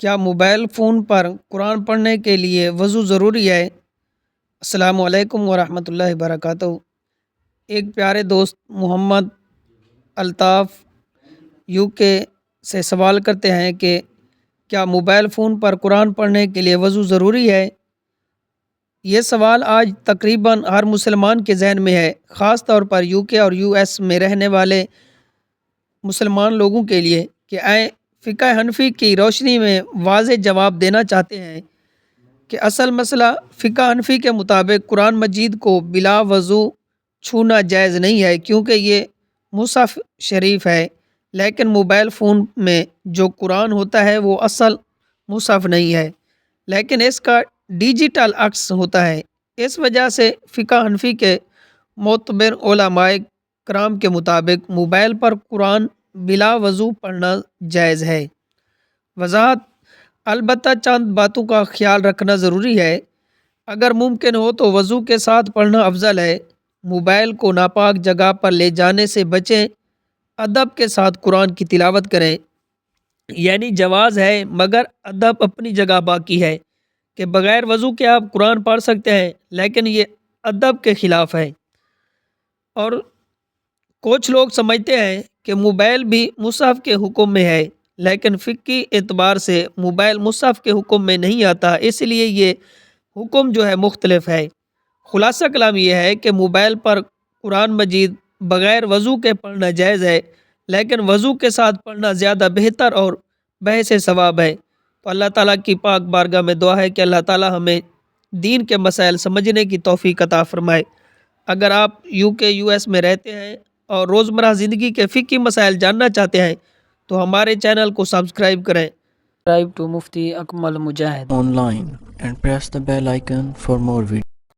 کیا mobile phone پر قرآن پڑھنے کے لیے وضو ضروری ہے؟ السلام علیکم ورحمۃ اللہ وبرکاتہ۔ ایک پیارے دوست محمد الطاف یو کے سے سوال کرتے ہیں کہ کیا موبائل فون پر قرآن پڑھنے کے لیے وضو ضروری ہے؟ یہ سوال آج تقریباً ہر مسلمان کے ذہن میں ہے، خاص طور پر یو کے اور یو ایس میں رہنے والے مسلمان لوگوں کے لیے کہ فقہ حنفی کی روشنی میں واضح جواب دینا چاہتے ہیں کہ اصل مسئلہ فقہ حنفی کے مطابق قرآن مجید کو بلا وضو چھونا جائز نہیں ہے، کیونکہ یہ مصحف شریف ہے، لیکن موبائل فون میں جو قرآن ہوتا ہے وہ اصل مصحف نہیں ہے، لیکن اس کا ڈیجیٹل عکس ہوتا ہے۔ اس وجہ سے فقہ حنفی کے معتبر علماء کرام کے مطابق موبائل پر قرآن بلا وضو پڑھنا جائز ہے۔ وضاحت: البتہ چند باتوں کا خیال رکھنا ضروری ہے۔ اگر ممکن ہو تو وضو کے ساتھ پڑھنا افضل ہے۔ موبائل کو ناپاک جگہ پر لے جانے سے بچیں۔ ادب کے ساتھ قرآن کی تلاوت کریں، یعنی جواز ہے مگر ادب اپنی جگہ باقی ہے کہ بغیر وضو کے آپ قرآن پڑھ سکتے ہیں، لیکن یہ ادب کے خلاف ہے۔ اور کچھ لوگ سمجھتے ہیں کہ موبائل بھی مصحف کے حکم میں ہے، لیکن فقہی اعتبار سے موبائل مصحف کے حکم میں نہیں آتا، اس لیے یہ حکم جو ہے مختلف ہے۔ خلاصہ کلام یہ ہے کہ موبائل پر قرآن مجید بغیر وضو کے پڑھنا جائز ہے، لیکن وضو کے ساتھ پڑھنا زیادہ بہتر اور بحث ثواب ہے۔ تو اللہ تعالیٰ کی پاک بارگاہ میں دعا ہے کہ اللہ تعالیٰ ہمیں دین کے مسائل سمجھنے کی توفیق عطا فرمائے۔ اگر آپ یو کے یو ایس میں رہتے ہیں اور روزمرہ زندگی کے فقہی مسائل جاننا چاہتے ہیں تو ہمارے چینل کو سبسکرائب کریں۔ Subscribe to Mufti Akmal Mujahid online and press the bell icon for more videos.